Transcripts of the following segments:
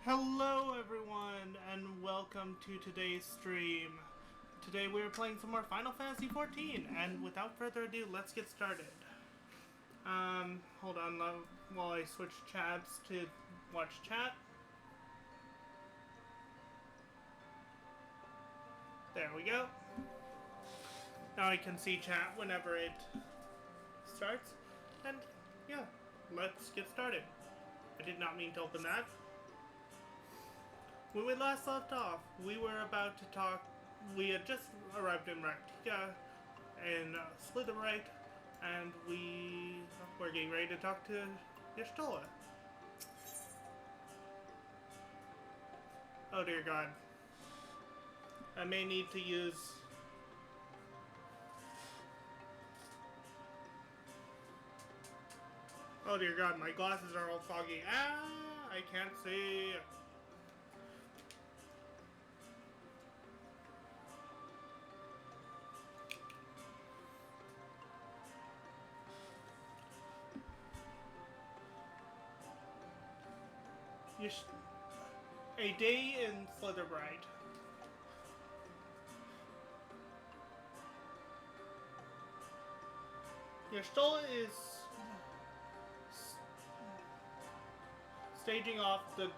Hello everyone and welcome to today's stream. Today we are playing some more Final Fantasy XIV and without further ado, let's get started. Hold on while I switch tabs to watch chat. There we go. Now I can see chat whenever it starts. And yeah, let's get started. I did not mean to open that. When we last left off, we were about to talk. We had just arrived in Raktika and Slitherite, and we were getting ready to talk to Y'shtola. Oh dear God. I may need to use... Oh dear God, my glasses are all foggy. Ah, I can't see. A day in Slitherite. Y'shtola is staging off the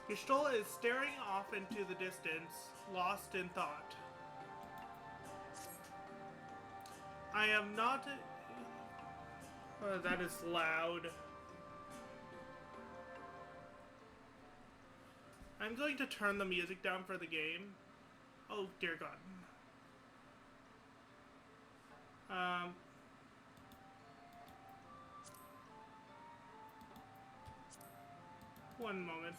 Y'shtola is staring off into the distance, lost in thought. I am not... that is loud. I'm going to turn the music down for the game. Oh, dear God. One moment.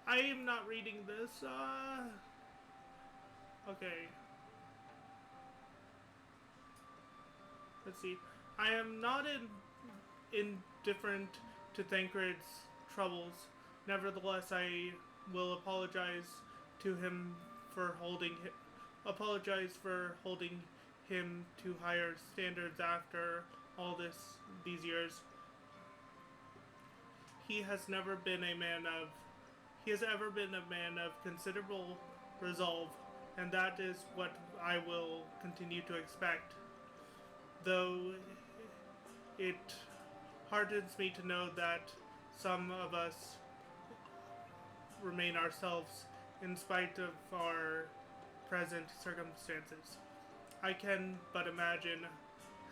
I am not reading this. Okay. Let's see. I am not indifferent to Thancred's troubles. Nevertheless, I will apologize to him for holding him to higher standards after all these years. He has ever been a man of considerable resolve, and that is what I will continue to expect. Though it hardens me to know that some of us remain ourselves in spite of our present circumstances. I can but imagine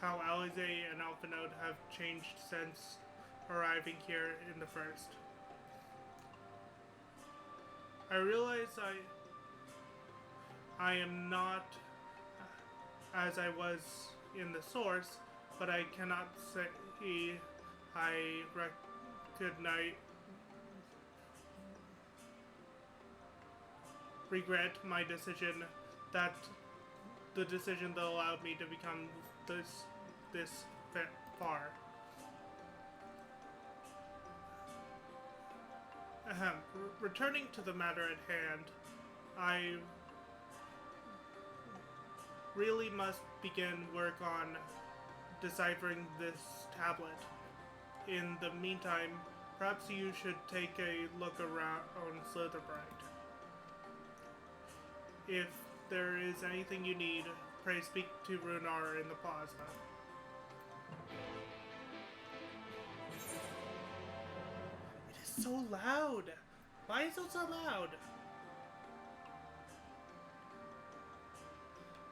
how Alize and Alphinaud have changed since arriving here in the first. I realize I am not as I was in the source, but I cannot say I regret my decision, that the decision that allowed me to become this far. Returning to the matter at hand, I really must begin work on deciphering this tablet. In the meantime, perhaps you should take a look around on Slitherbright. If there is anything you need, pray speak to Runar in the plaza. It is so loud! Why is it so loud?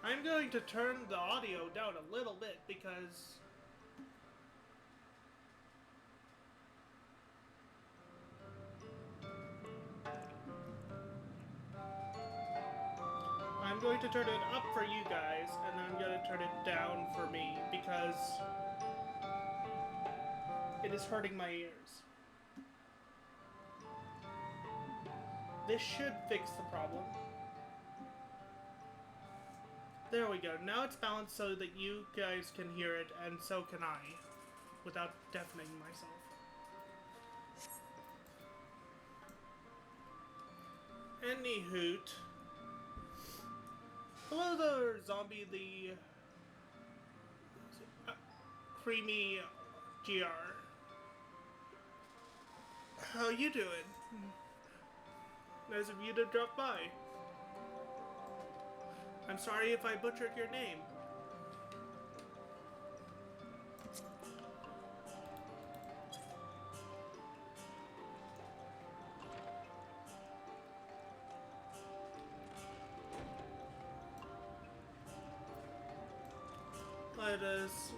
I'm going to turn the audio down a little bit because I'm going to turn it up for you guys, and I'm going to turn it down for me because it is hurting my ears. This should fix the problem. There we go. Now it's balanced so that you guys can hear it, and so can I, without deafening myself. Any hoot. Hello there, zombie the creamy GR. How you doing? Nice of you to drop by. I'm sorry if I butchered your name. Let us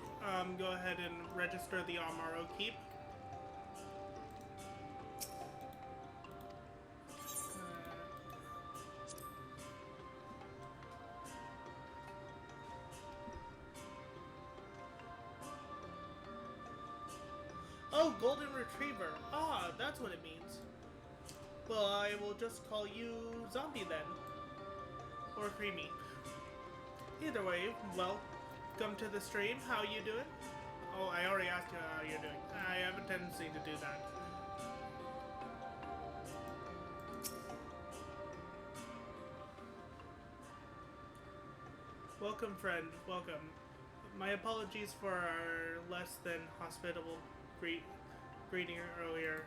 go ahead and register the Amaro Keep. Oh, Golden Retriever. Ah, that's what it means. Well, I will just call you Zombie then. Or Creamy. Either way, welcome to the stream. How you doing? Oh, I already asked you how you're doing. I have a tendency to do that. Welcome, friend. Welcome. My apologies for our less than hospitable greeting earlier.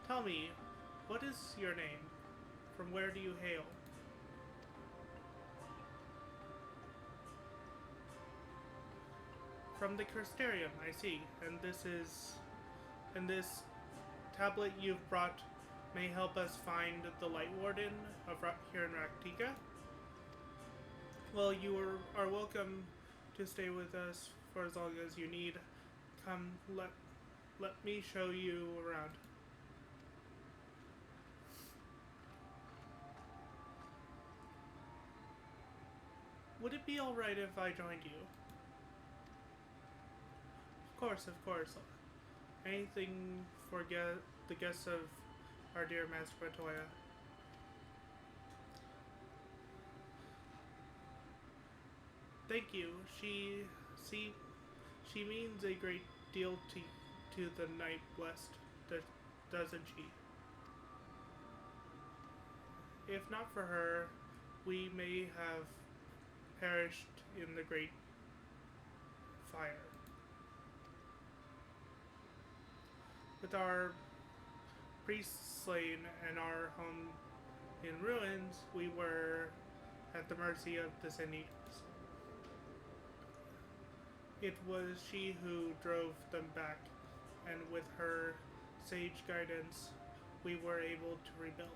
Tell me, what is your name? From where do you hail? From the Crystarium, I see. And this tablet you've brought may help us find the Light Warden of here in Raktika. Well, you are welcome to stay with us for as long as you need. Come, let me show you around. Would it be alright if I joined you? Of course. Anything for the guests of our dear Master Batoya. Thank you. She means a great deal to the Night Blessed, doesn't she? If not for her, we may have perished in the great fire. With our priests slain and our home in ruins, we were at the mercy of the Seniors. It was she who drove them back, and with her sage guidance, we were able to rebuild.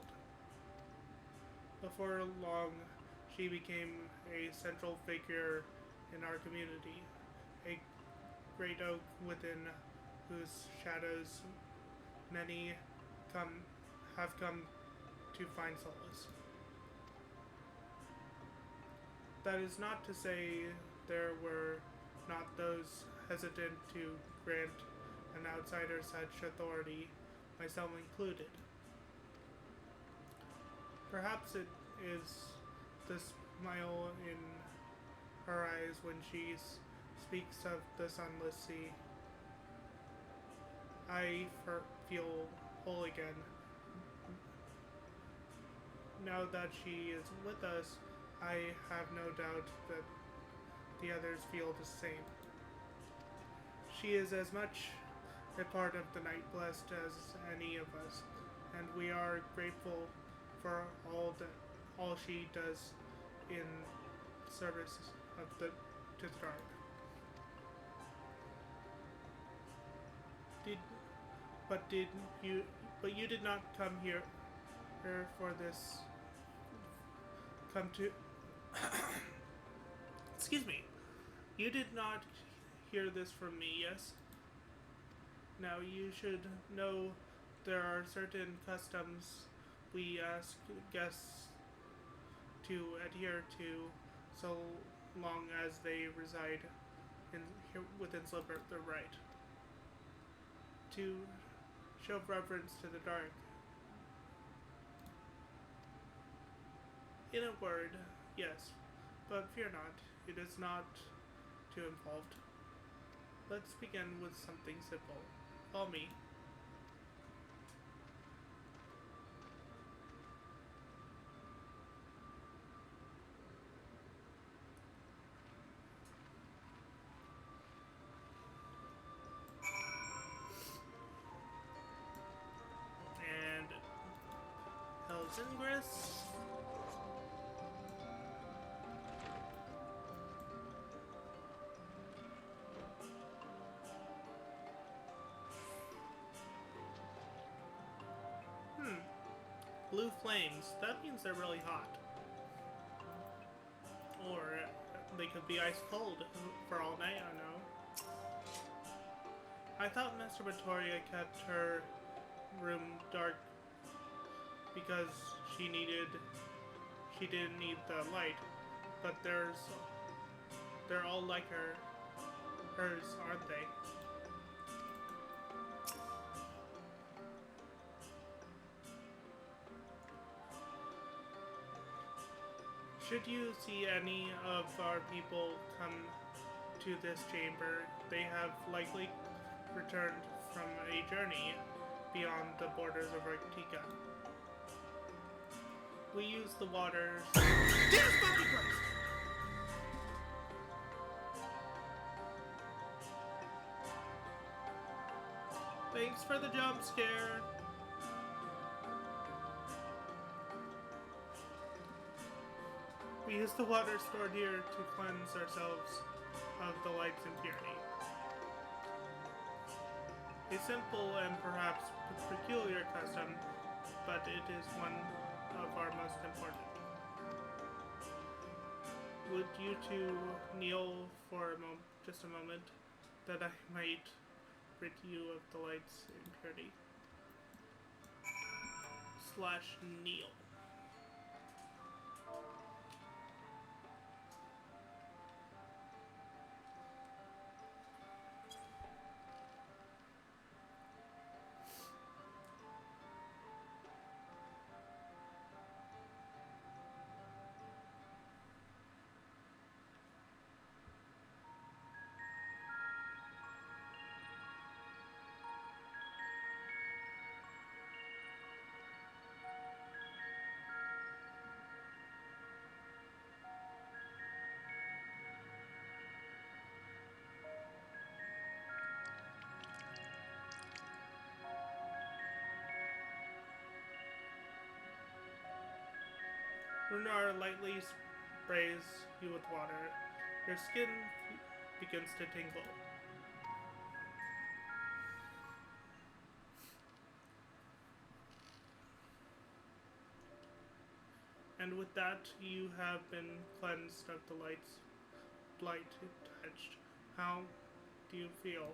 Before long, she became a central figure in our community, a great oak within whose shadows many have come to find solace. That is not to say there were not those hesitant to grant an outsider such authority, myself included. Perhaps it is the smile in her eyes when she speaks of the sunless sea. I feel whole again. Now that she is with us, I have no doubt that the others feel the same. She is as much a part of the Night Blessed as any of us, and we are grateful for all she does in service of to the dark. But you did not come here for this. Come to. Excuse me. You did not hear this from me, yes? Now you should know there are certain customs we ask guests to adhere to so long as they reside within Slipper the right. To show reverence to the dark. In a word, yes, but fear not, it is not too involved. Let's begin with something simple. Follow me. Ingress. Blue flames. That means they're really hot. Or they could be ice cold for all night, I know. I thought Master Vittoria kept her room dark because she didn't need the light, but they're all like hers, aren't they? Should you see any of our people come to this chamber, they have likely returned from a journey beyond the borders of Arctica. We use the waters. Jesus fucking Christ! Thanks for the jump scare. We use the water stored here to cleanse ourselves of the light's impurity. A simple and perhaps peculiar custom, but it is one of our most important. Would you two kneel for just a moment, that I might rid you of the light's impurity? / kneel. Runar lightly sprays you with water. Your skin begins to tingle. And with that, you have been cleansed of the light's blight touched. How do you feel?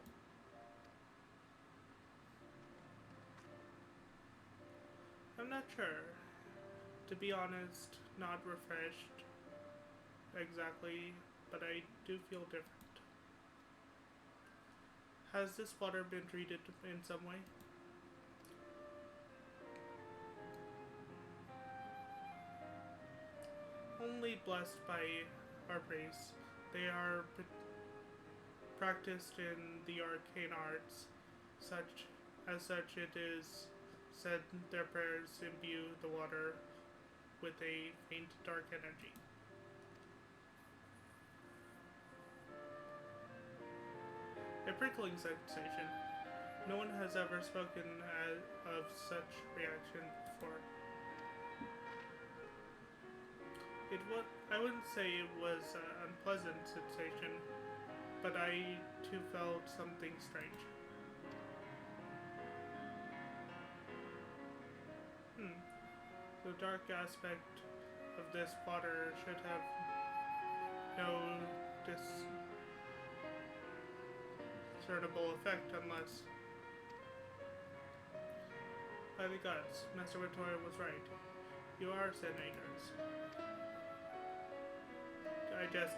I'm not sure. To be honest, not refreshed exactly, but I do feel different. Has this water been treated in some way? Only blessed by our priests. They are practiced in the arcane arts. As such, it is said their prayers imbue the water with a faint dark energy. A prickling sensation. No one has ever spoken of such reaction before. I wouldn't say it was an unpleasant sensation, but I too felt something strange. The dark aspect of this water should have no discernible effect unless... By the gods, Master Vittoria was right. You are Shadowbringers. I jest.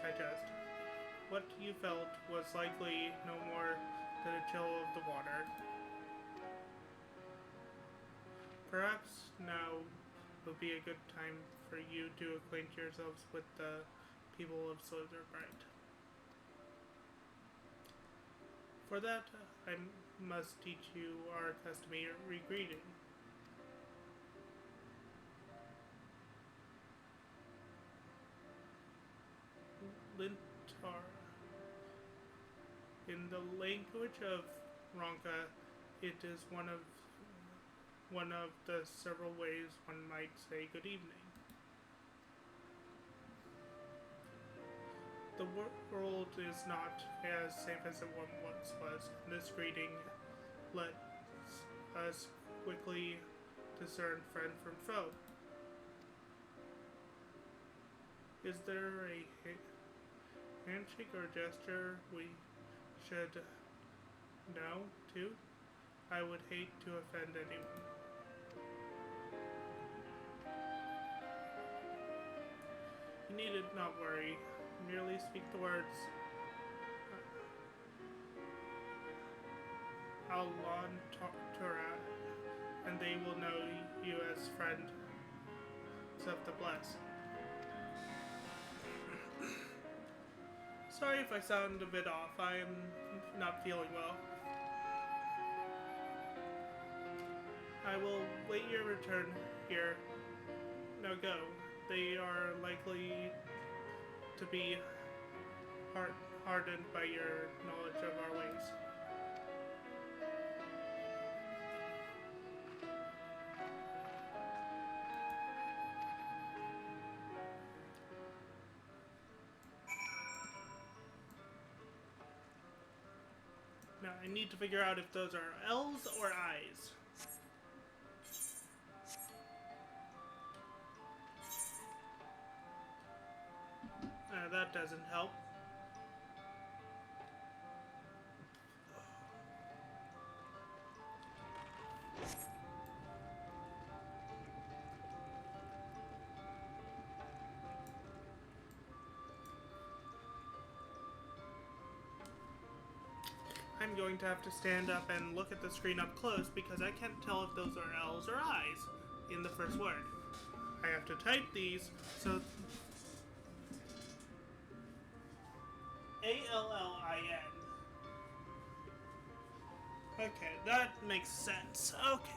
What you felt was likely no more than a chill of the water. Perhaps now would be a good time for you to acquaint yourselves with the people of Slitherbright. For that, I must teach you our customary greeting. Lintar. In the language of Ronka, it is one of one of the several ways one might say good evening. The world is not as safe as it once was, and this greeting lets us quickly discern friend from foe. Is there a handshake or gesture we should know too? I would hate to offend anyone. You need not worry. Merely speak the words Alon Torah, and they will know you as friend of the blessed. Sorry if I sound a bit off. I am not feeling well. I will wait your return here. Now go. They are likely to be hardened by your knowledge of our ways. Now I need to figure out if those are L's or I's. That doesn't help. I'm going to have to stand up and look at the screen up close because I can't tell if those are L's or I's in the first word. I have to type these, so Allin. Okay, that makes sense. Okay.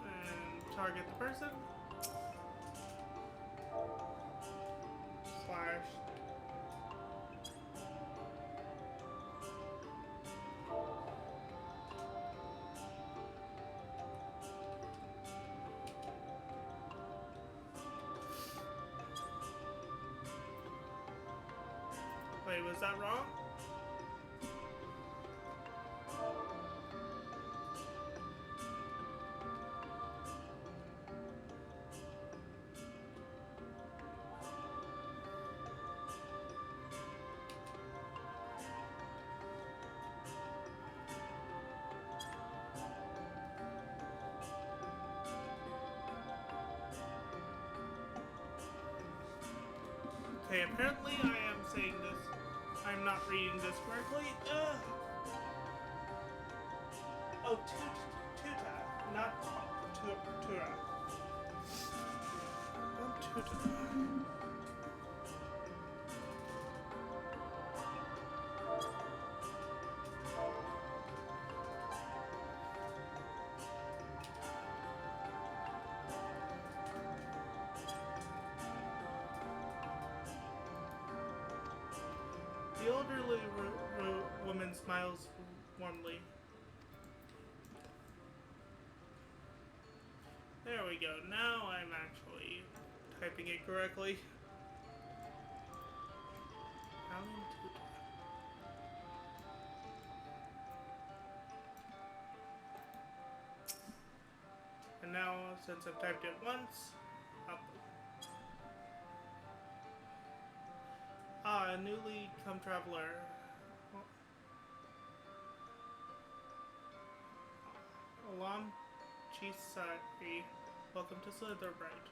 And target the person. Slash. Wait, was that wrong? Okay, apparently I am saying this. I'm not reading this correctly. Oh, tuta, not tura. Oh, tuta. The elderly woman smiles warmly. There we go. Now I'm actually typing it correctly. And now, since I've typed it once, up. A newly come traveler. Alam Chisai, welcome to Slitherbright.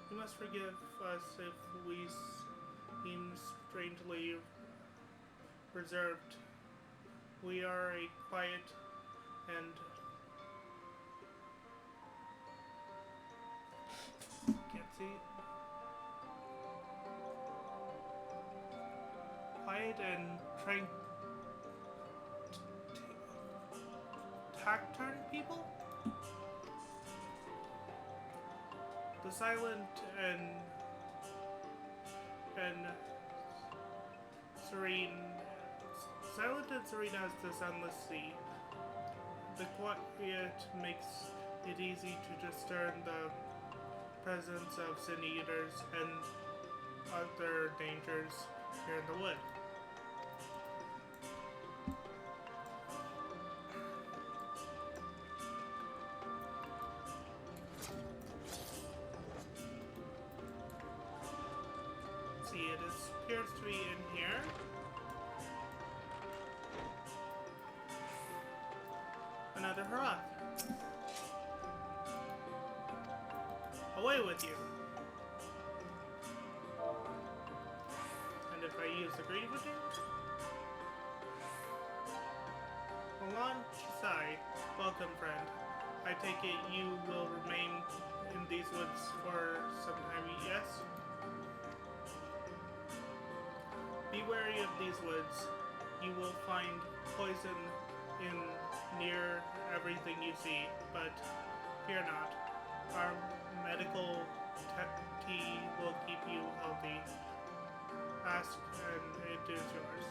You must forgive us if we seem strangely reserved. We are a quiet and can't see. Quiet and trying taciturn people? The the silent and serene, silent and serene as the sunless sea. The quiet makes it easy to discern the presence of sin eaters and other dangers here in the wood. See, it appears to be in here. Another hurrah. Away with you. And if I use the green within, alongside, welcome friend. I take it you will remain in these woods for some time, yes? Be wary of these woods. You will find poison in near everything you see, but fear not. Our medical tea will keep you healthy. Ask and it is yours.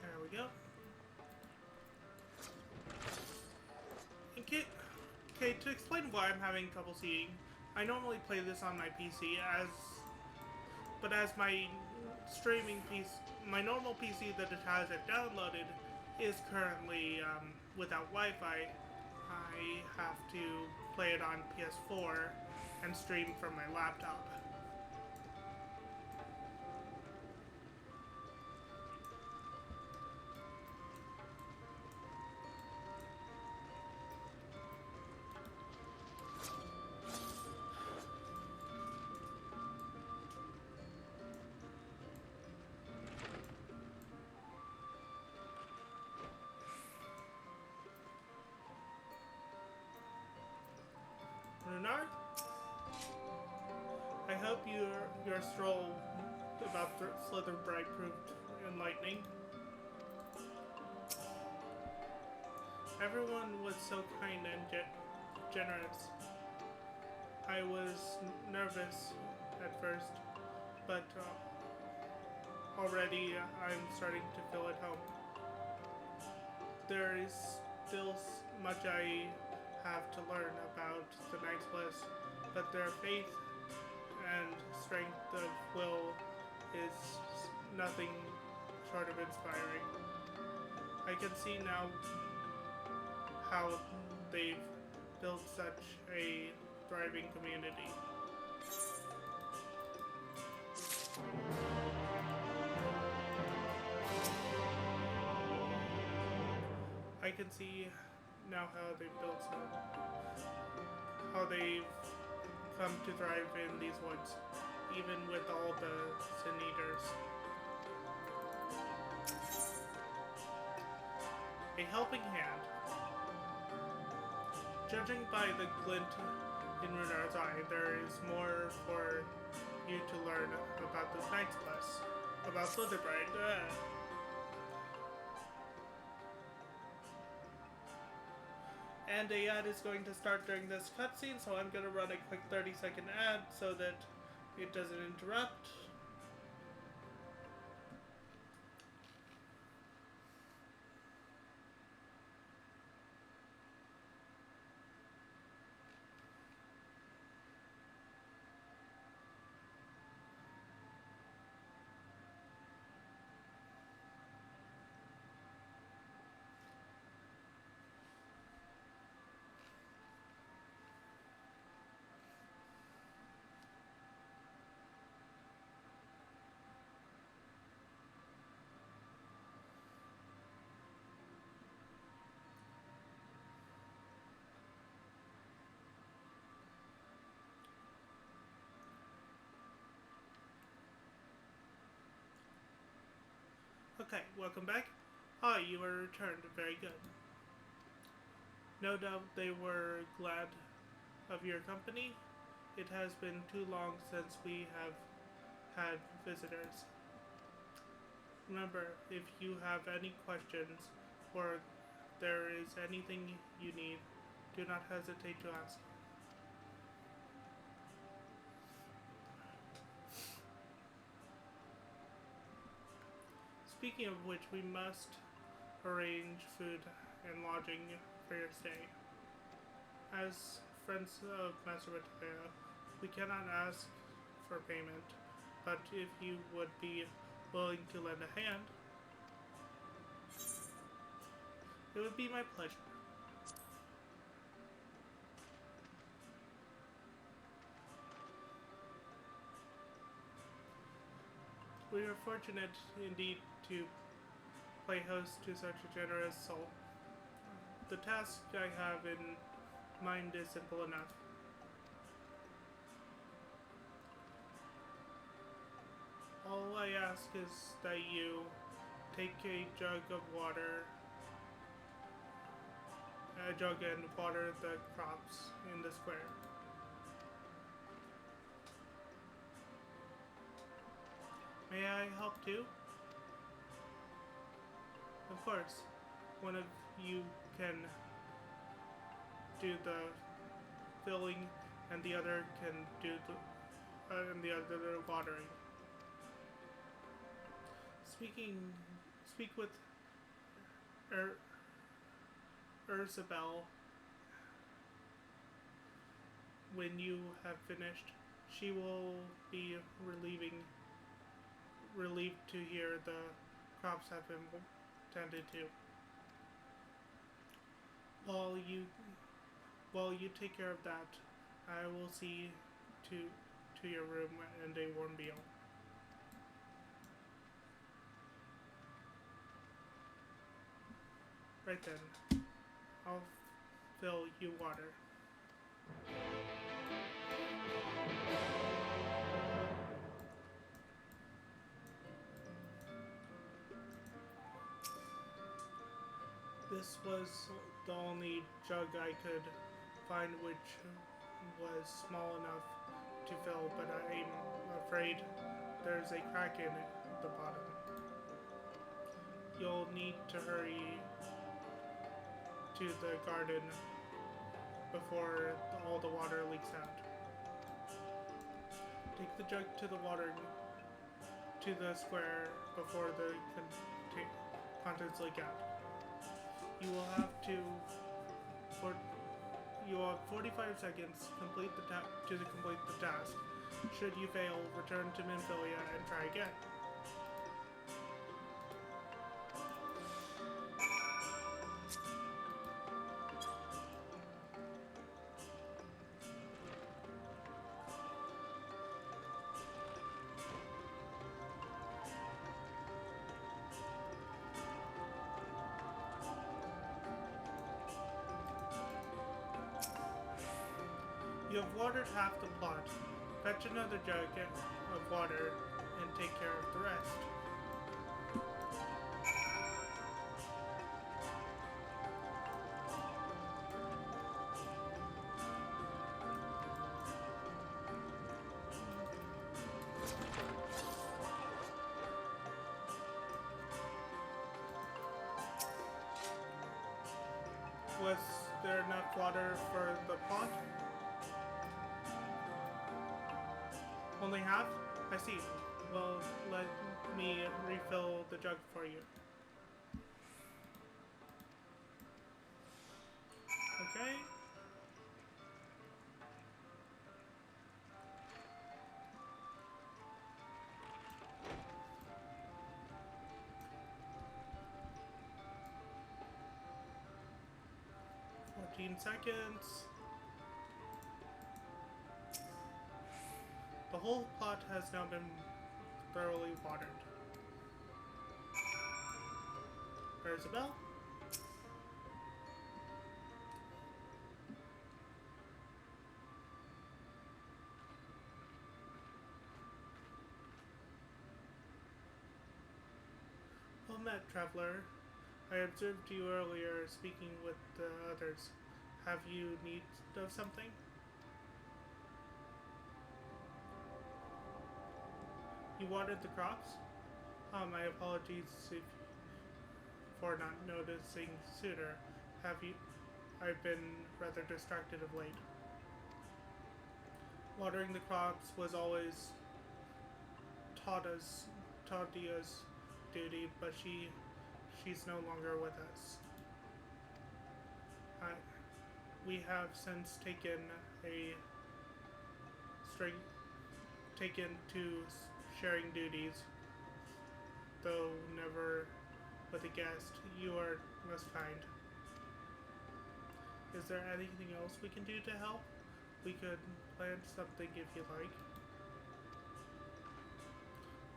There we go. Okay, to explain why I'm having trouble seeing, I normally play this on my PC but as my streaming PC, my normal PC that it has it downloaded is currently without Wi-Fi, I have to play it on PS4 and stream from my laptop. Runar, I hope your stroll about Slitherbright proved enlightening. Everyone was so kind and generous. I was nervous at first, but already I'm starting to feel at home. There is still much I have to learn about the Knight's Bliss, but their faith and strength of will is nothing short of inspiring. I can see now how they've built such a thriving community. I can see now how they've built how they've come to thrive in these woods, even with all the sin eaters. A helping hand. Judging by the glint in Runar's eye, there is more for you to learn about this Knight's Bliss, about Slitherbright. And a ad is going to start during this cutscene, so I'm going to run a quick 30-second ad so that it doesn't interrupt. Okay, welcome back. Ah, you were returned. Very good. No doubt they were glad of your company. It has been too long since we have had visitors. Remember, if you have any questions or there is anything you need, do not hesitate to ask. Speaking of which, we must arrange food and lodging for your stay. As friends of Master Bataya, we cannot ask for payment, but if you would be willing to lend a hand, it would be my pleasure. We are fortunate indeed to play host to such a generous soul. The task I have in mind is simple enough. All I ask is that you take a jug and water the crops in the square. May I help too? Of course, one of you can do the filling, and the other can do the watering. Speak with Ursabel when you have finished. She will be relieved to hear the crops have been tended to. While you take care of that, I will see to your room and a warm meal. Right then, I'll fill you water. This was the only jug I could find which was small enough to fill, but I'm afraid there's a crack in the bottom. You'll need to hurry to the garden before all the water leaks out. Take the jug to the square before the contents leak out. You will have 45 seconds to complete the task. Should you fail, return to Minfilia and try again. You have watered half the plot. Fetch another jug of water and take care of the rest. Was there enough water for the pot? Only half? I see. Well, let me refill the jug for you. Okay. Seconds. The whole plot has now been thoroughly watered. There's a bell. Well met, traveler. I observed you earlier speaking with the others. Have you need of something? You watered the crops? My apologies for not noticing sooner. I've been rather distracted of late. Watering the crops was always Tadia's duty, but she's no longer with us. I, we have since a straight taken to sharing duties, though never with a guest. You are most kind. Is there anything else we can do to help? We could plan something if you like.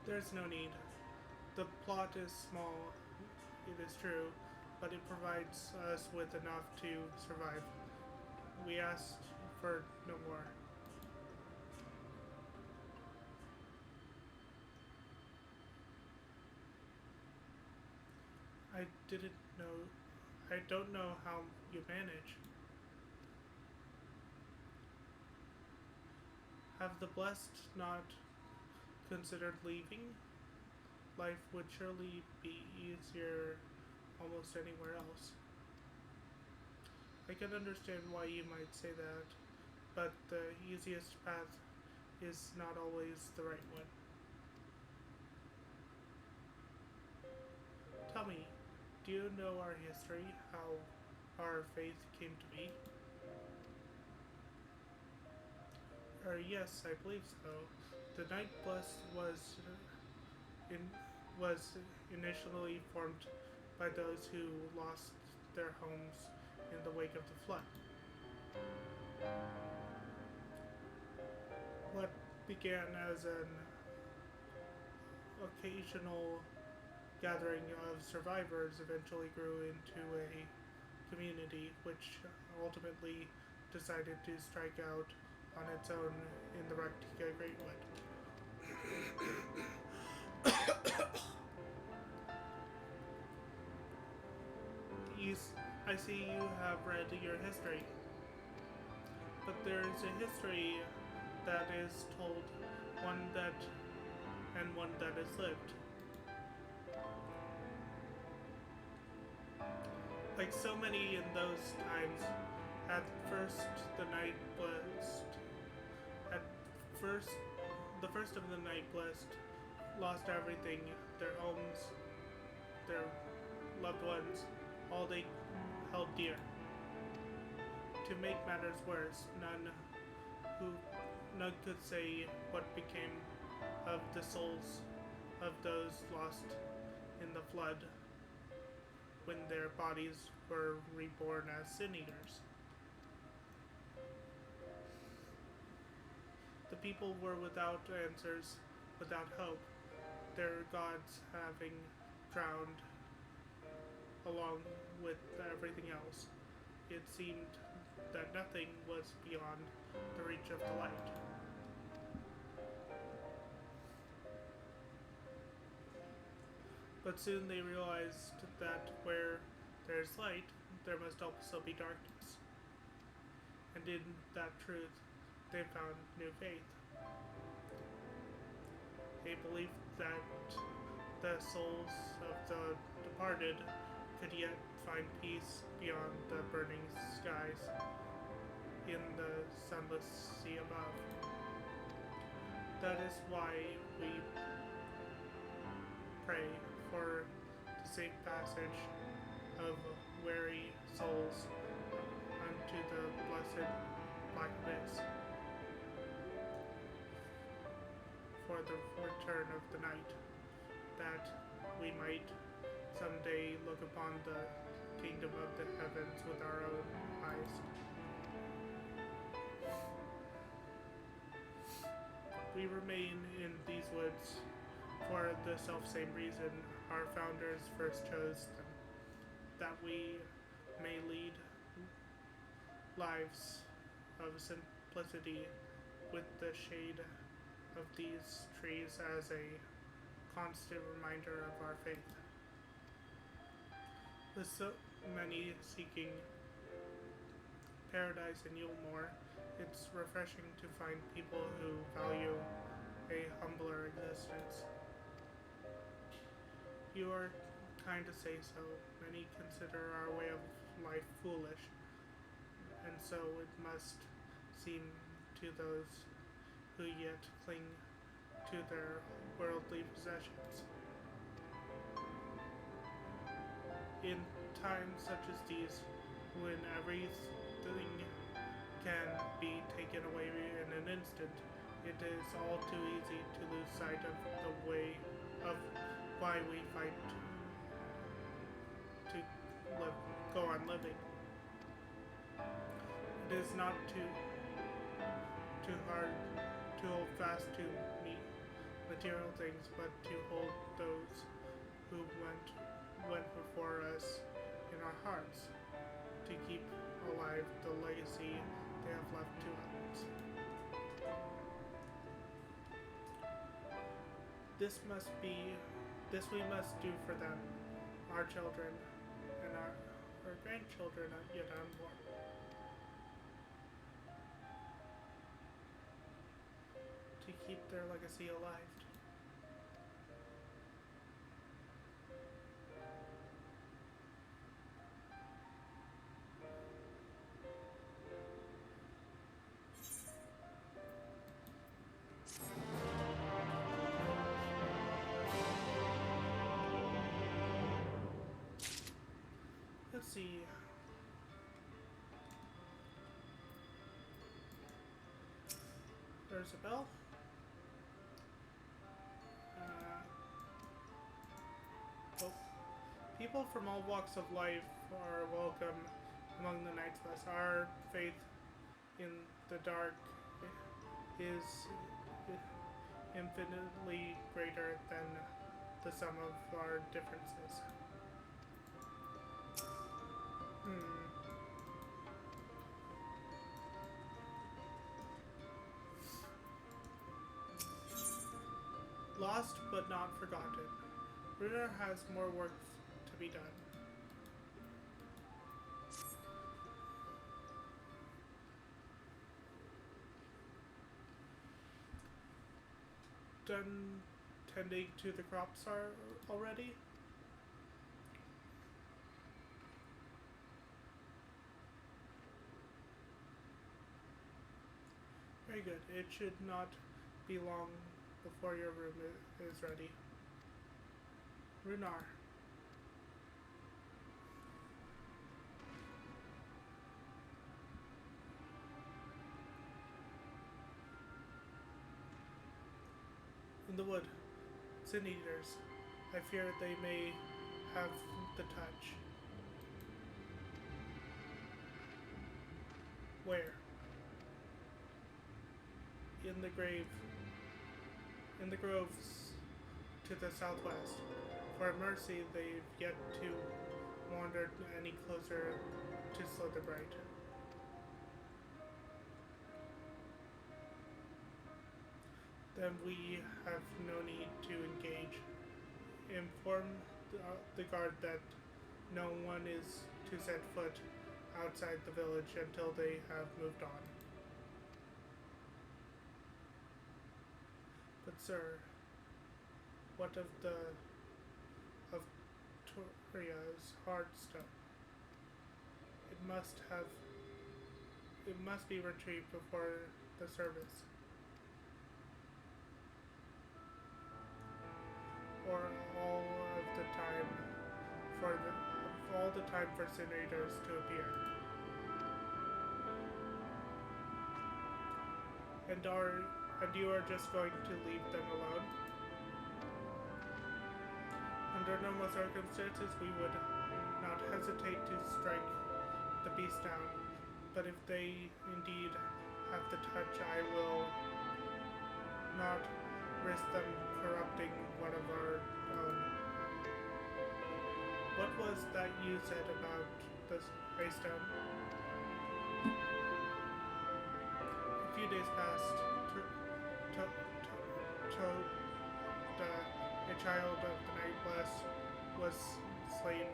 There's no need. The plot is small, it is true, but it provides us with enough to survive. We asked for no more. I didn't know. I don't know how you manage. Have the blessed not considered leaving? Life would surely be easier almost anywhere else. I can understand why you might say that, but the easiest path is not always the right one. Tell me, do you know our history, how our faith came to be? Yes, I believe so. The Night Blessed in, was initially formed by those who lost their homes in the wake of the flood. What began as an occasional gathering of survivors eventually grew into a community which ultimately decided to strike out on its own in the Raktika Greatwood. You, I see you have read your history, but there is a history that is told, one that and one that is lived. Like so many in those times, at first the night blessed. At first, the first of the night blessed lost everything: their homes, their loved ones, all they held dear. To make matters worse, none could say what became of the souls of those lost in the flood when their bodies were reborn as sin eaters. The people were without answers, without hope, their gods having drowned along with everything else. It seemed that nothing was beyond the reach of the light. But soon they realized that where there's light, there must also be darkness. And in that truth, they found new faith. They believed that the souls of the departed could yet find peace beyond the burning skies in the sunless sea above. That is why we pray for the safe passage of weary souls unto the blessed black abyss, for the return of the night, that we might someday look upon the kingdom of the heavens with our own eyes. We remain in these woods for the self-same reason our founders first chose them, that we may lead lives of simplicity with the shade of these trees as a constant reminder of our faith. With so many seeking paradise in Yulmore, it's refreshing to find people who value a humbler existence. You are kind to say so. Many consider our way of life foolish, and so it must seem to those who yet cling to their worldly possessions. In times such as these, when everything can be taken away in an instant, it is all too easy to lose sight of the way of why we fight to go on living. It is not too hard to hold fast to material things, but to hold those who went before us in our hearts, to keep alive the legacy they have left to us. This we must do for them, our children, and our grandchildren yet unborn. To keep their legacy alive. Let's see. There's a bell. Well, people from all walks of life are welcome among the Knights of us. Our faith in the dark is infinitely greater than the sum of our differences. Lost but not forgotten. Runar has more work to be done. Done tending to the crops already? Very good. It should not be long before your room is ready. Runar. In the wood, sin eaters. I fear they may have the touch. Where? In the groves to the southwest. For mercy, they've yet to wander any closer to Slitherbright. Then we have no need to engage. Inform the guard that no one is to set foot outside the village until they have moved on. But sir, what of Toria's Hardstone? It must be retrieved before the service. Or all the time for sin eaters to appear. And you are just going to leave them alone? Under normal circumstances, we would not hesitate to strike the beast down, but if they indeed have the touch, I will not risk them corrupting one of our own. What was that you said about the Greystone? A few days passed. A child of the Night Blessed was slain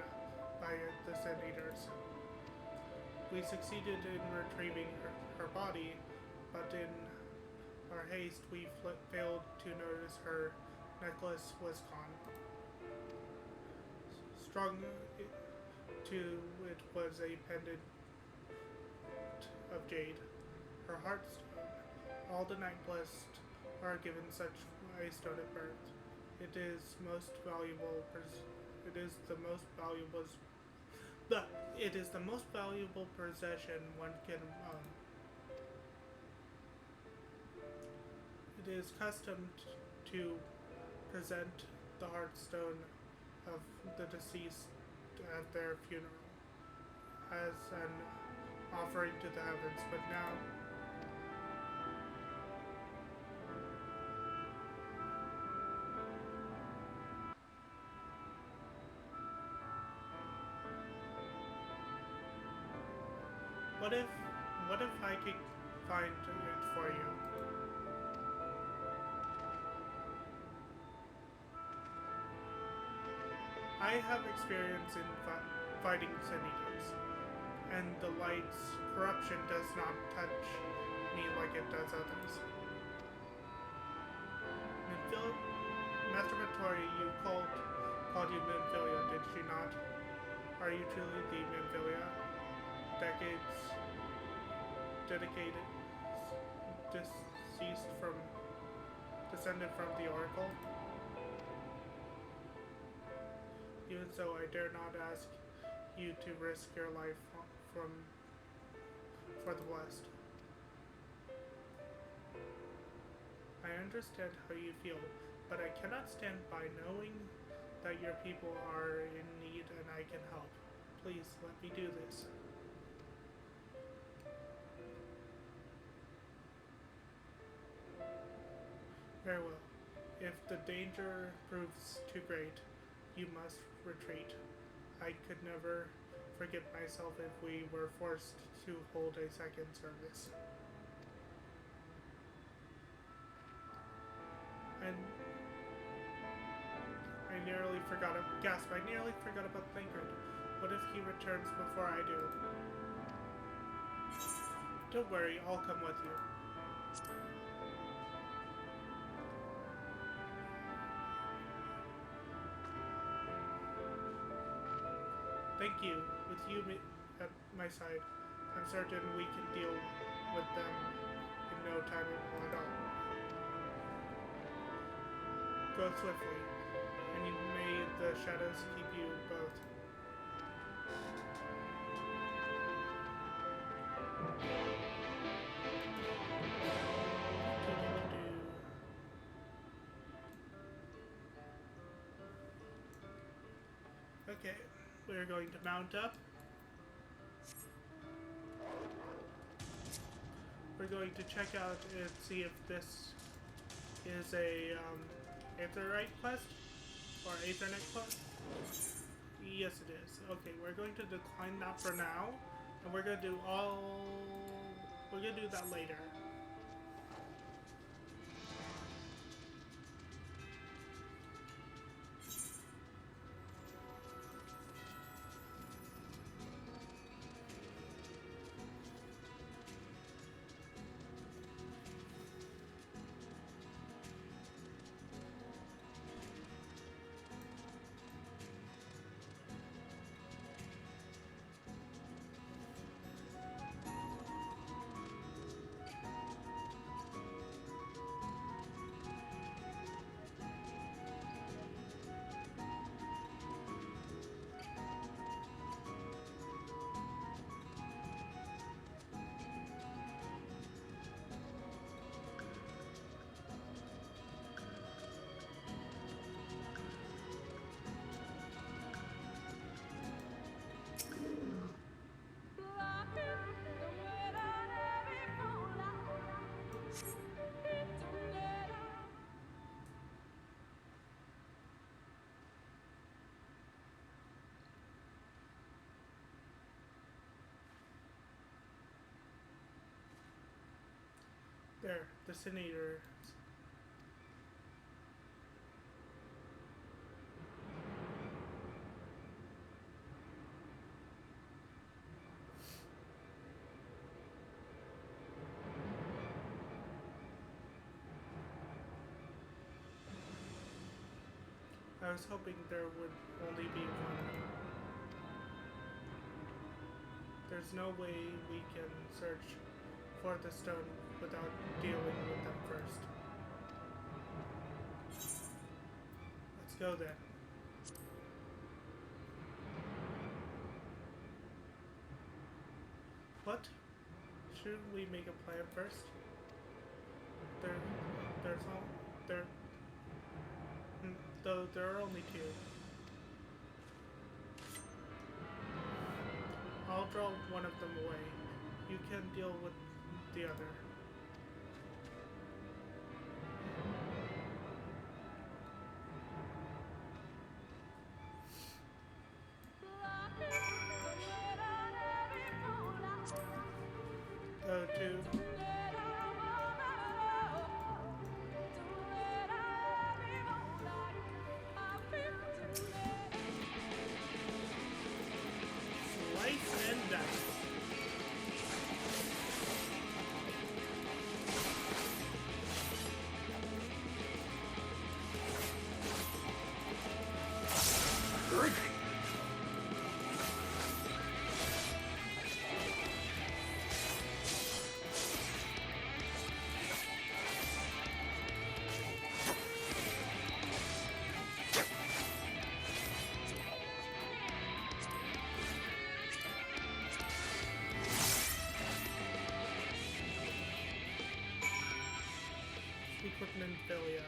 by the Sin Eaters. We succeeded in retrieving her body, but in our haste we failed to notice her necklace was gone. Strung to it was a pendant of jade, her heartstone. All the Night Blessed are given such a stone at birth. It is most valuable. It is the most valuable. It is the most valuable possession one can own. It is custom to present the heartstone of the deceased at their funeral as an offering to the heavens, but now what if I could find it for you? I have experience in fighting senators, and the light's corruption does not touch me like it does others. Master Mentori, you called you Minfilia, did she not? Are you truly the Minfilia? Decades dedicated, descended from the Oracle? Even so, I dare not ask you to risk your life for the Blessed. I understand how you feel, but I cannot stand by knowing that your people are in need and I can help. Please, let me do this. Very well. If the danger proves too great, you must retreat. I could never forgive myself if we were forced to hold a second service. And I nearly forgot about Thancred. What if he returns before I do? Don't worry, I'll come with you. Thank you. With you at my side, I'm certain we can deal with them in no time at all. Go swiftly, and may the shadows keep you both. Okay, we're going to mount up. We're going to check out and see if this is a Aetherite quest or Aethernet quest. Yes, it is. Okay, we're going to decline that for now, and we're gonna do that later. There, the Senator. I was hoping there would only be one. there's no way we can search for the stone without dealing with them first. Let's go then. What? Shouldn't we make a plan first? Though there are only two. I'll draw one of them away. You can deal with the other. Two. Slice and dice. Equipment failure.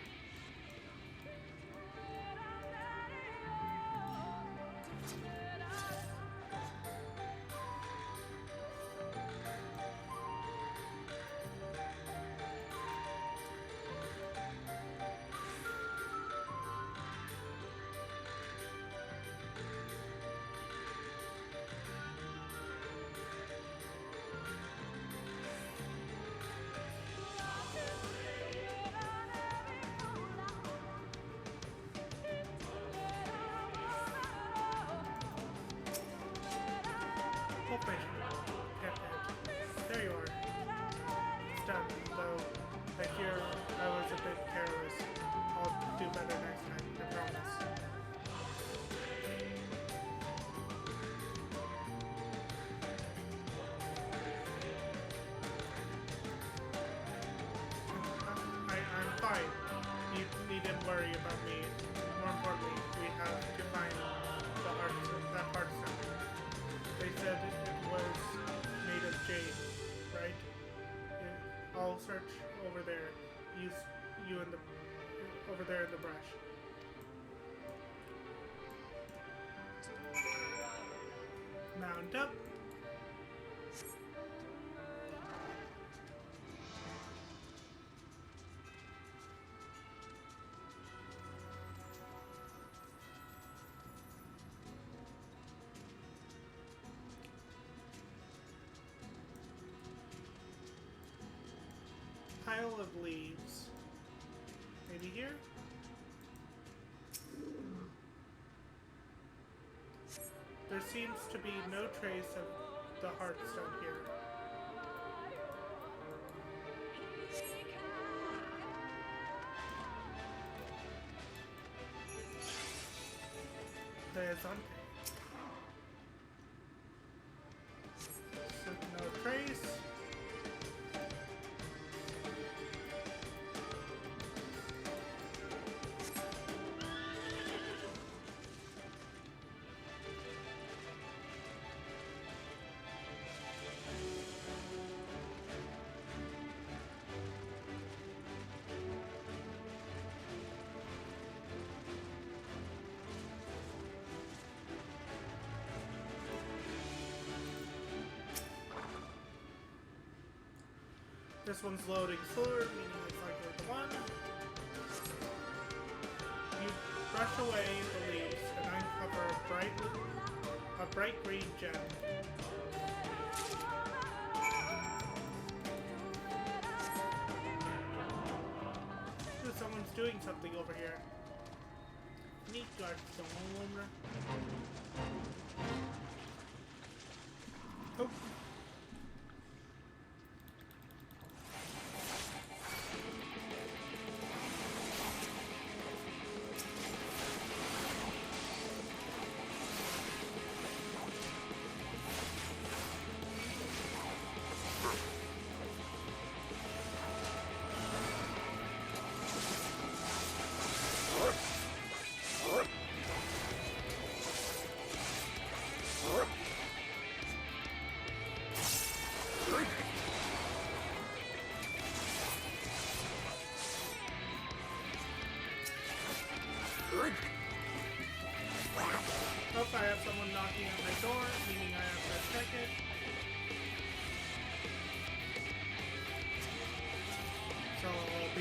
There you are. It's done, though I fear I was a bit careless. I'll do better next time, I promise. I'm fine. You needn't worry about me. More importantly, we have to find that heartstone. They said it was made of jade, right? Yeah. I'll search over there. Use you in the over there in the brush. Mount up. Pile of leaves. Maybe here? There seems to be no trace of the heartstone here. Presente. So no trace. This one's loading slower, meaning it's likely the one. You brush away the leaves and uncover a bright green gem. Ooh, someone's doing something over here. Neat guard stone. Oh.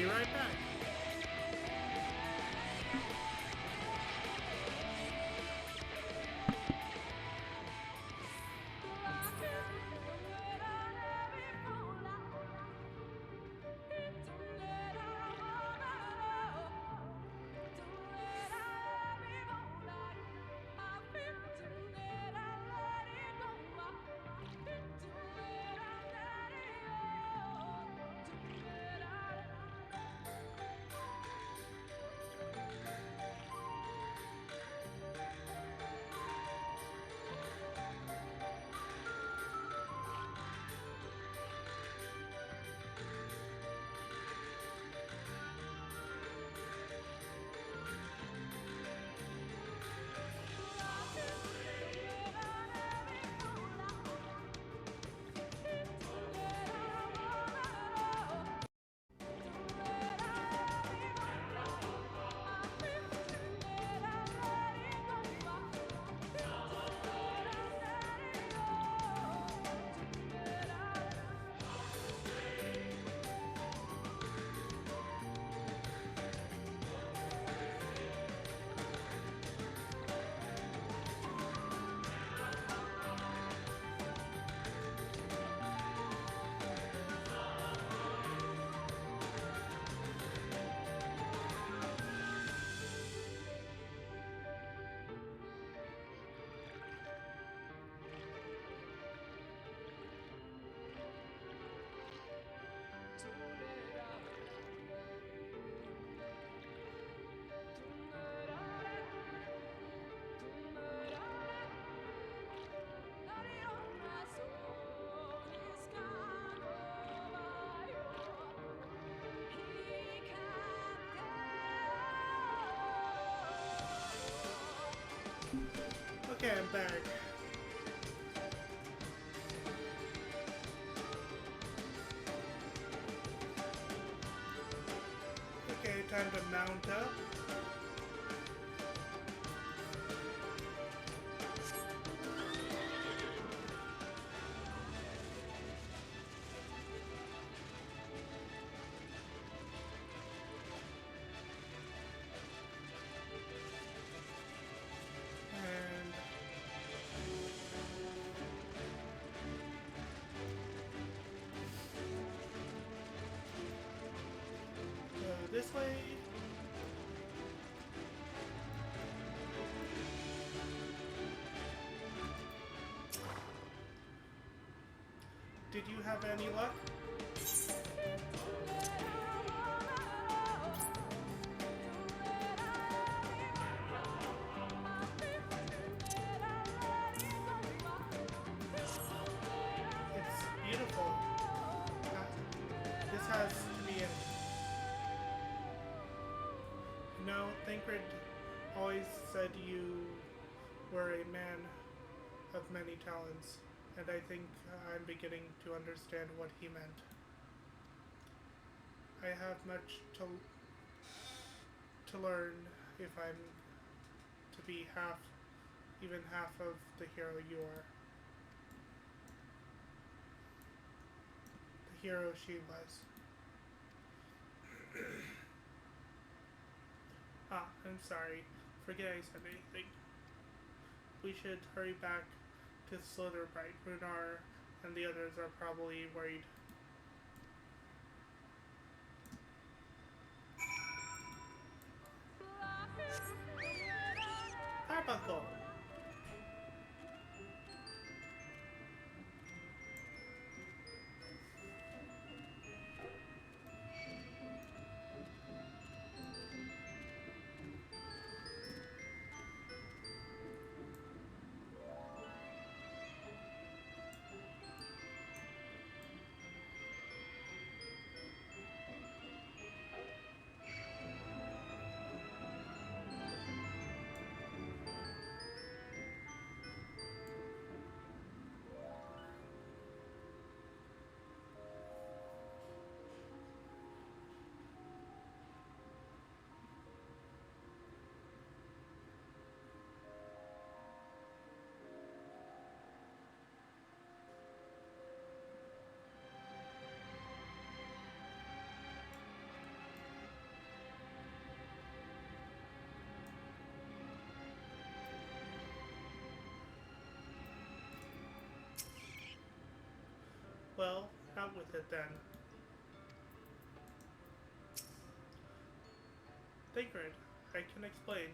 be right back. Okay, I'm back. Okay, time to mount up. This way. Did you have any luck? It's beautiful. This has to be it. No, Thancred always said you were a man of many talents, and I think I'm beginning to understand what he meant. I have much to learn if I'm to be even half of the hero you are. The hero she was. I'm sorry. Forget I said anything. We should hurry back to Slitherbright. Runar and the others are probably worried. Carbuncle! Well, out with it then. Thancred, I can explain.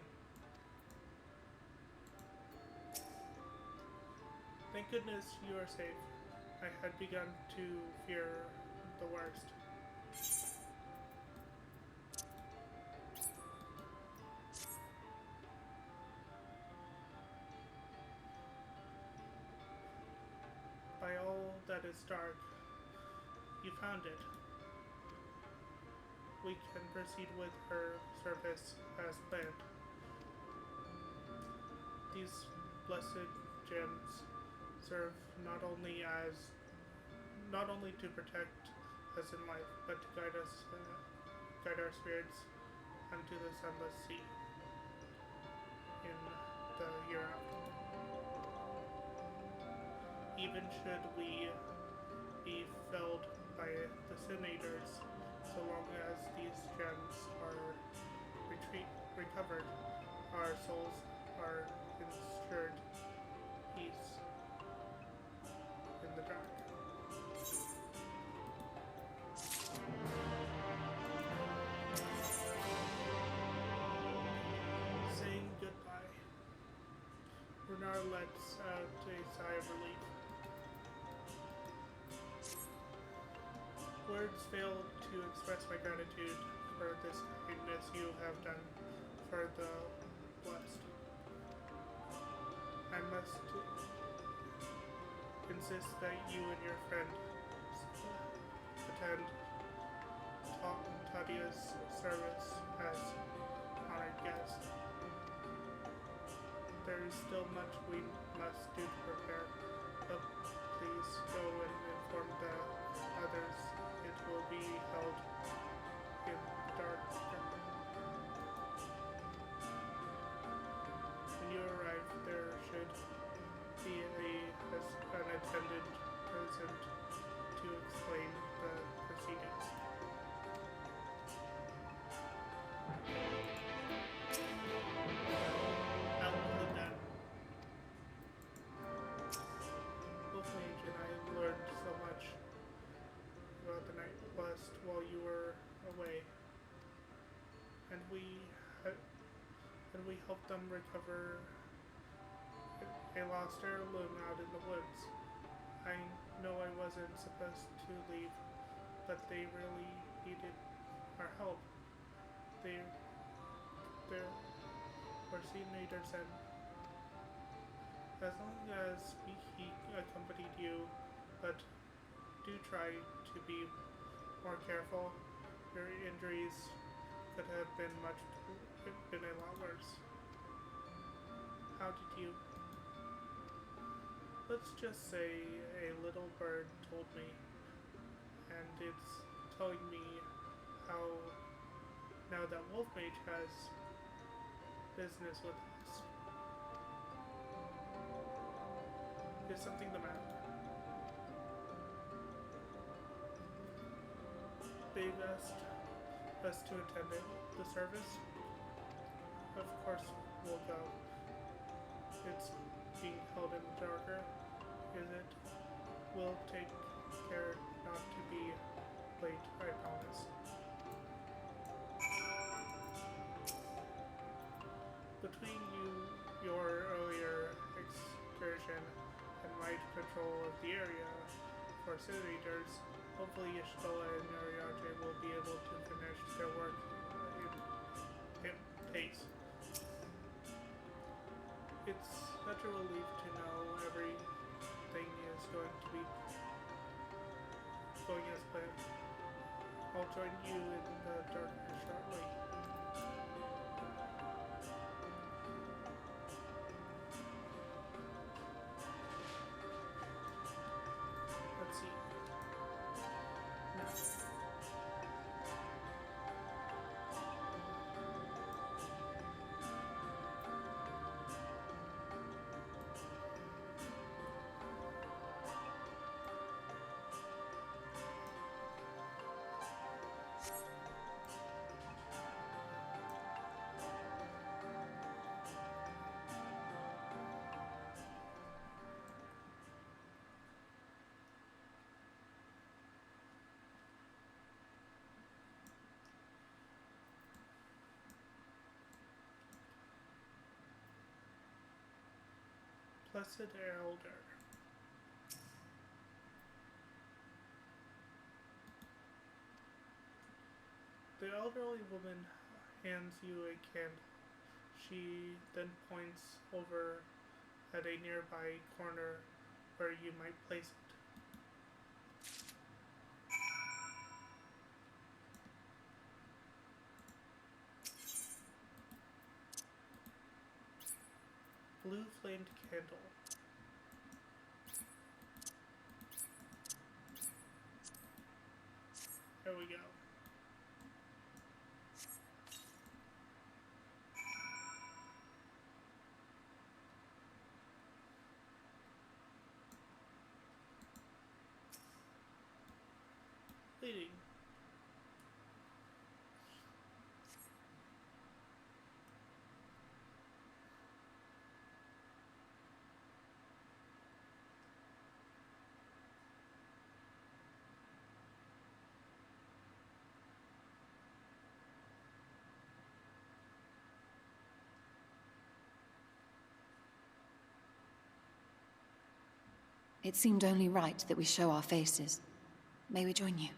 Thank goodness you are safe. I had begun to fear the worst. By all that is dark, you found it. We can proceed with her service as planned. These blessed gems serve not only to protect us in life, but to guide our spirits unto the sunless sea in the hereafter. Even should we be felled by the Sin Eaters, so long as these gems are recovered, our souls are ensured peace in the dark. Saying goodbye, Runar lets out a sigh of relief. Words fail to express my gratitude for this kindness you have done for the blessed. I must insist that you and your friend attend Tadia's service as honored guest. There is still much we must do to prepare, but please go and inform the others. It will be held in the dark. When you arrive, there should be an attendant present to explain the proceedings. Out with that. Both Mage and I learned so much about the Night Blessed while you were away, and we helped them recover a lost heirloom out in the woods. I know I wasn't supposed to leave, but they really needed our help. They were Sea Eaters, and as long as he accompanied you, but do try to be more careful. Your injuries could have been a lot worse. How did you? Let's just say a little bird told me, and it's telling me how now that Wolf Mage has business with us. Is something the matter? They've asked us to attend the service. Of course we'll go. It's being held in the darker, is it? We'll take care not to be late, I promise. Between your earlier excursion and my patrol of the area for Sin Eaters, hopefully Ishtola and Ariadne will be able to finish their work in pace. It's such a relief to know everything is going as planned. I'll join you in the darkness shortly. Let's see. Blessed Elder. The elderly woman hands you a candle. She then points over at a nearby corner where you might place it. Blue flamed candle. There we go. Leading. It seemed only right that we show our faces. May we join you?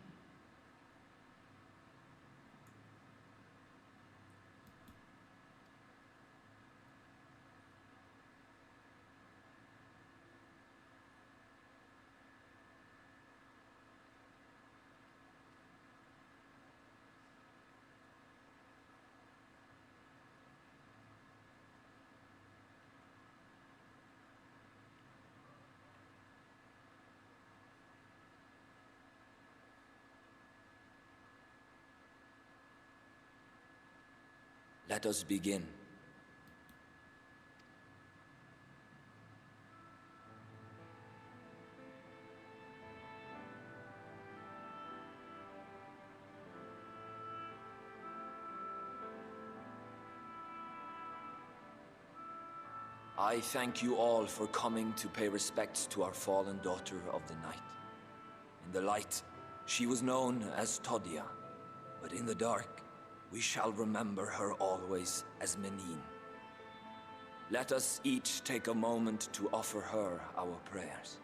Let us begin. I thank you all for coming to pay respects to our fallen daughter of the night. In the light, she was known as Todia, but in the dark, we shall remember her always as Menine. Let us each take a moment to offer her our prayers.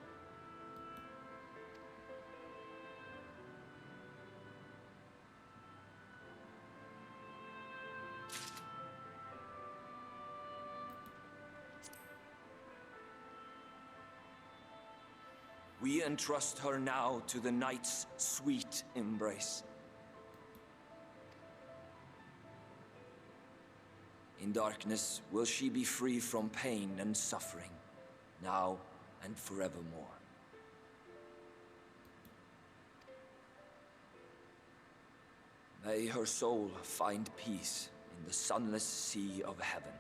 We entrust her now to the night's sweet embrace. In darkness will she be free from pain and suffering, now and forevermore. May her soul find peace in the sunless sea of heaven,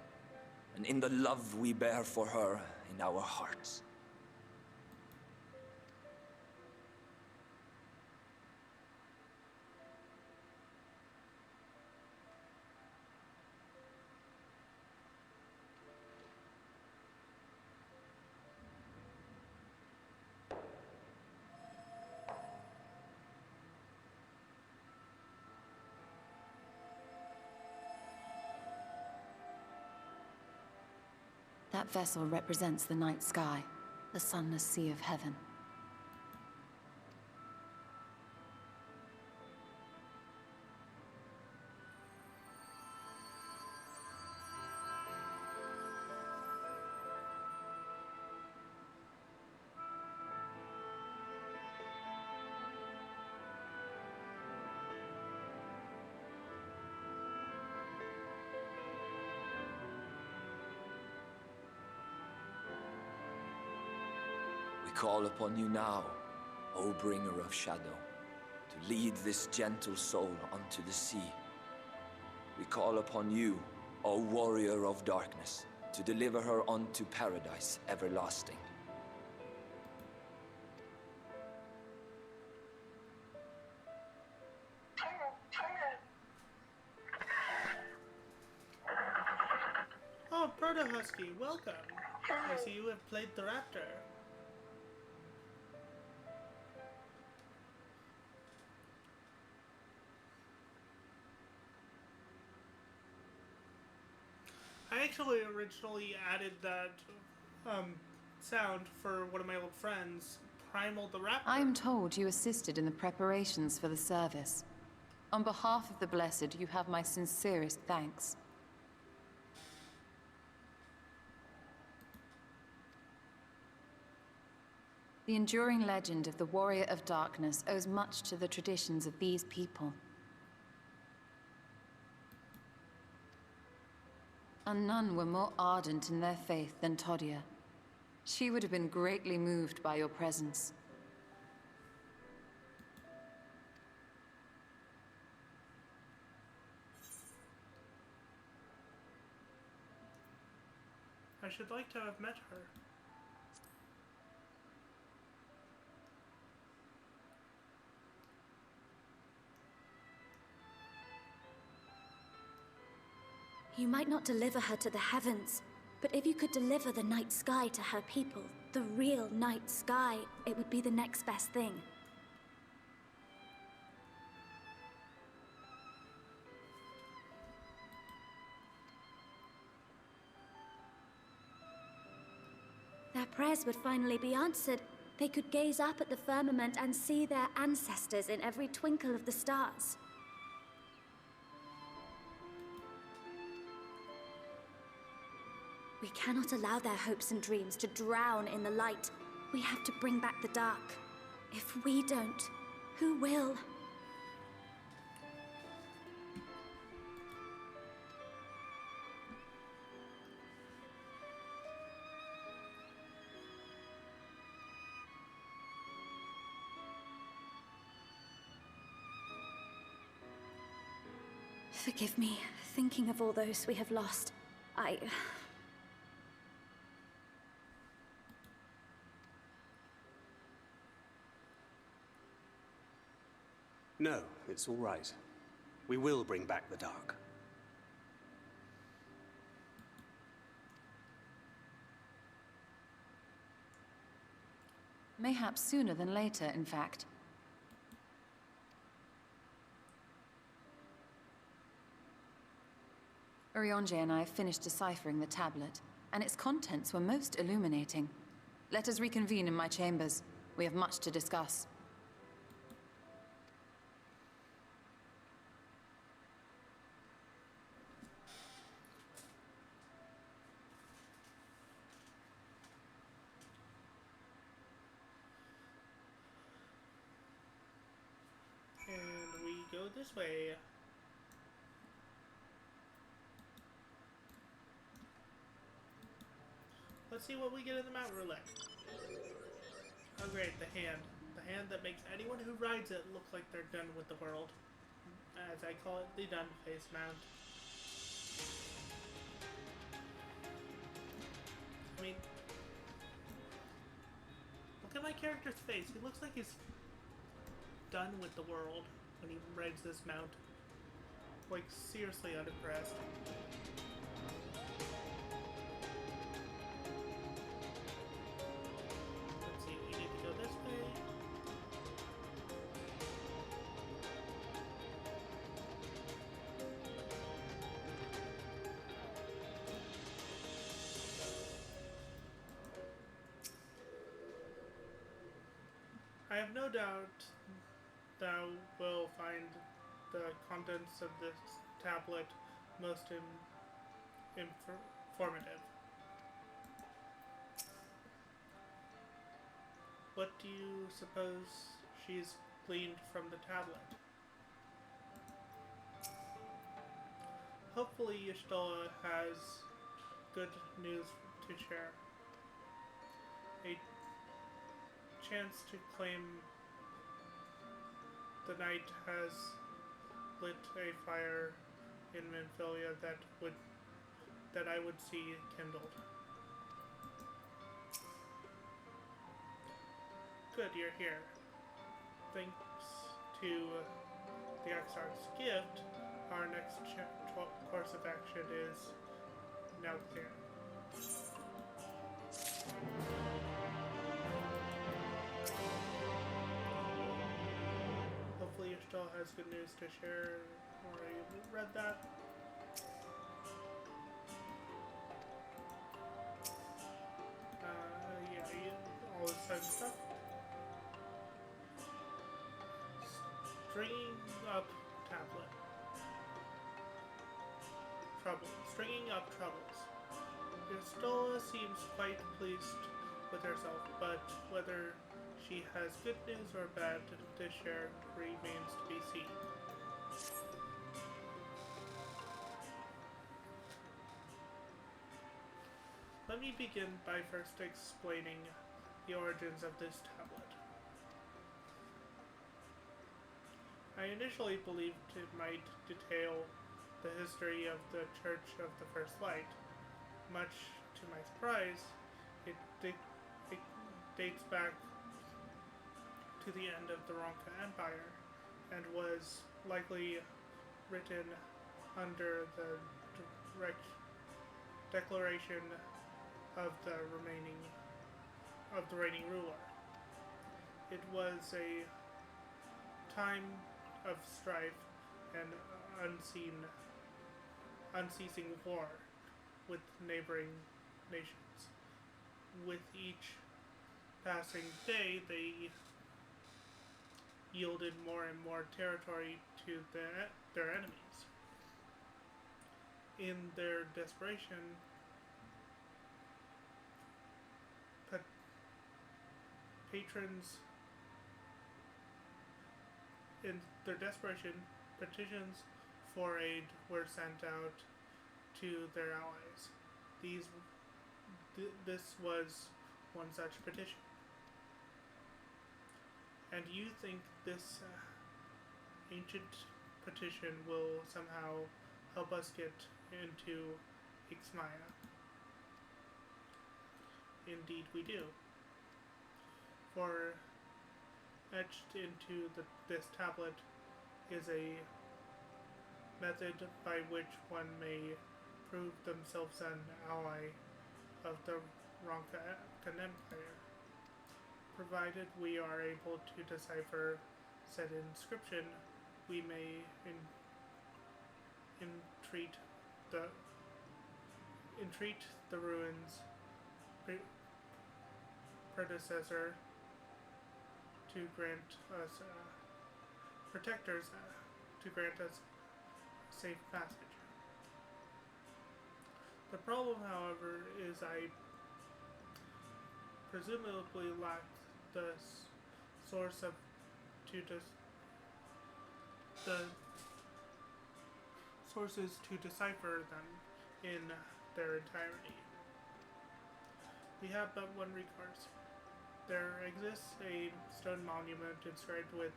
and in the love we bear for her in our hearts. That vessel represents the night sky, the sunless sea of heaven. We call upon you now, O bringer of shadow, to lead this gentle soul unto the sea. We call upon you, O warrior of darkness, to deliver her unto paradise everlasting. Oh, Proto-Husky, welcome. I see you have played the Raptor. I actually originally added that sound for one of my old friends, Primal the Raptor. I am told you assisted in the preparations for the service. On behalf of the Blessed, you have my sincerest thanks. The enduring legend of the Warrior of Darkness owes much to the traditions of these people. And none were more ardent in their faith than Todia. She would have been greatly moved by your presence. I should like to have met her. You might not deliver her to the heavens, but if you could deliver the night sky to her people, the real night sky, it would be the next best thing. Their prayers would finally be answered. They could gaze up at the firmament and see their ancestors in every twinkle of the stars. We cannot allow their hopes and dreams to drown in the light. We have to bring back the dark. If we don't, who will? Forgive me, thinking of all those we have lost. No, it's all right. We will bring back the dark. Mayhaps sooner than later, in fact. Orionje and I finished deciphering the tablet, and its contents were most illuminating. Let us reconvene in my chambers. We have much to discuss. And we go this way. Let's see what we get in the Mount Roulette. Oh great, the hand. The hand that makes anyone who rides it look like they're done with the world. As I call it, the done face mount. I mean, look at my character's face. He looks like he's done with the world when he rides this mount. Like, seriously unimpressed. Let's see, we need to go this way. I have no doubt thou will find the contents of this tablet most informative. What do you suppose she's gleaned from the tablet? Hopefully Y'shtola has good news to share. A chance to claim the night has lit a fire in Minfilia that I would see kindled. Good, you're here. Thanks to the Exarch's gift, our next course of action is now clear. Hopefully Y'shtola has good news to share, or you read that. this type of stuff. Stringing up tablet. Stringing up troubles. Istola seems quite pleased with herself, but whether she has good news or bad to share remains to be seen. Let me begin by first explaining the origins of this tablet. I initially believed it might detail the history of the Church of the First Light. Much to my surprise, it dates back to the end of the Ronka Empire and was likely written under the direct declaration of the reigning ruler. It was a time of strife and unceasing war with neighboring nations. With each passing day, they yielded more and more territory to their enemies. In their desperation, petitions for aid were sent out to their allies. This was one such petition. And you think this ancient petition will somehow help us get into Ixmaya? Indeed we do. For etched into this tablet is a method by which one may prove themselves an ally of the Ronkan Empire, provided we are able to decipher said inscription. We may entreat the ruins' predecessor to grant us protectors to grant us safe passage. The problem, however, is I presumably lack the sources to decipher them in their entirety. We have but one recourse. There exists a stone monument inscribed with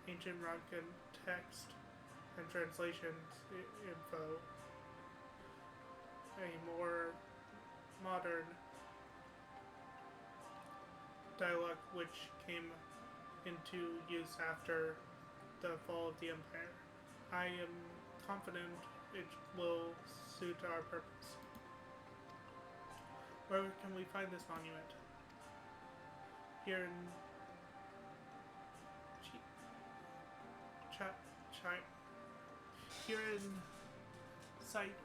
ancient Ronkan text and translations info, a more modern dialect which came into use after the fall of the Empire. I am confident it will suit our purpose. Where can we find this monument? Here in sight.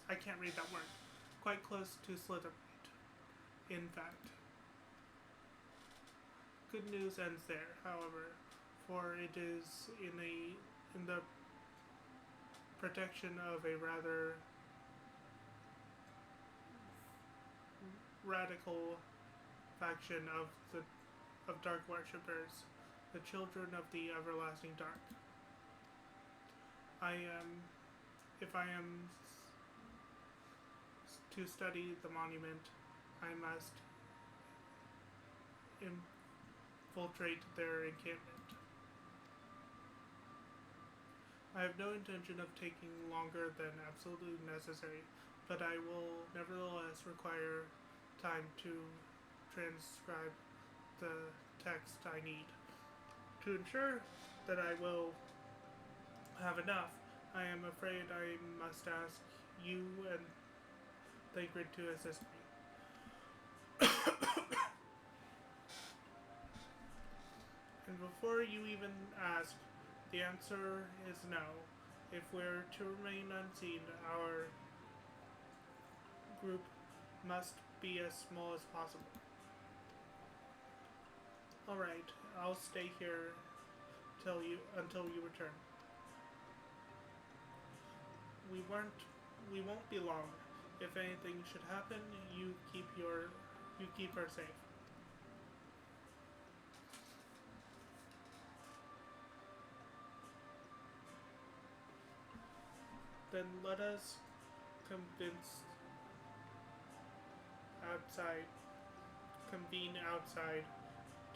I can't read that word. Quite close to Slitherite. In fact. Good news ends there, however, for it is in the protection of a rather radical faction of dark worshippers, the children of the everlasting dark. If I am to study the monument, I must infiltrate their encampment. I have no intention of taking longer than absolutely necessary, but I will nevertheless require time to transcribe the text I need. To ensure that I will have enough, I am afraid I must ask you and Thancred to assist me. And before you even ask, the answer is no. If we're to remain unseen, our group must be as small as possible. Alright, I'll stay here until you return. We won't be long. If anything should happen, you keep her safe. Then let us convene outside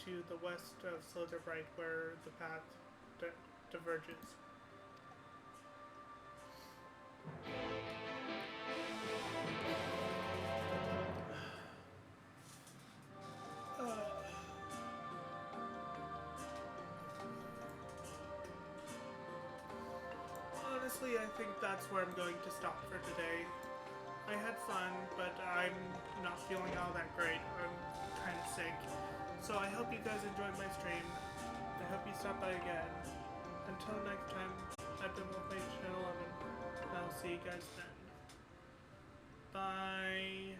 to the west of Slitherbright where the path diverges. Honestly, I think that's where I'm going to stop for today. I had fun, but I'm not feeling all that great. I'm kind of sick. So I hope you guys enjoyed my stream. I hope you stop by again. Until next time, I've been Mage 11. I'll see you guys then. Bye.